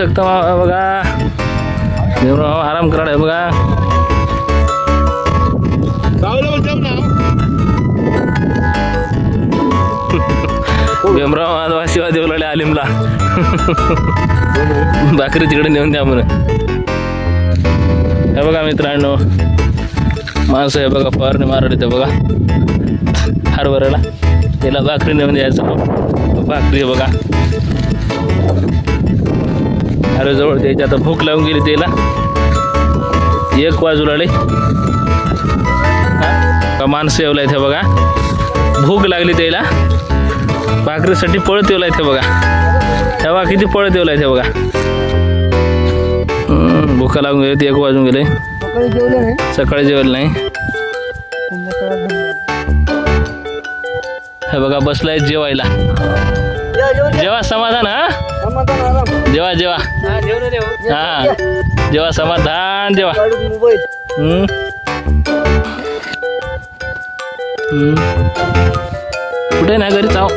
शकता बघा, भीमराव आराम करायला बघा. भीमराव आदिवासी देवलाले आलिमला भाकरी तिकडे नेऊन द्या म्हणून. हे बघा मित्रांनो, माणसं हे बघा फवारणी मारत ते बघा हरभऱ्याला, त्याला भाकरी नेऊन द्यायचं. भाकरी हे बघा अरे जवळ द्यायची. आता भूक लावून गेली त्याला, 1 वाजूला लय माणसं येवला इथे बघा, भूक लागली त्याला, भाकरीसाठी पळत येवला इथे बघा. तेव्हा किती पळत येवला इथे बघा. भूका लागून गेली, 1 वाजून गेले, सकाळी जेवलं नाही. हे बघा बसलाय जेवायला. जेव्हा समाधान, हा जेव्हा जेव्हा हा जेव्हा समाधान जेव्हा. कुठे नाही घरी जाऊ.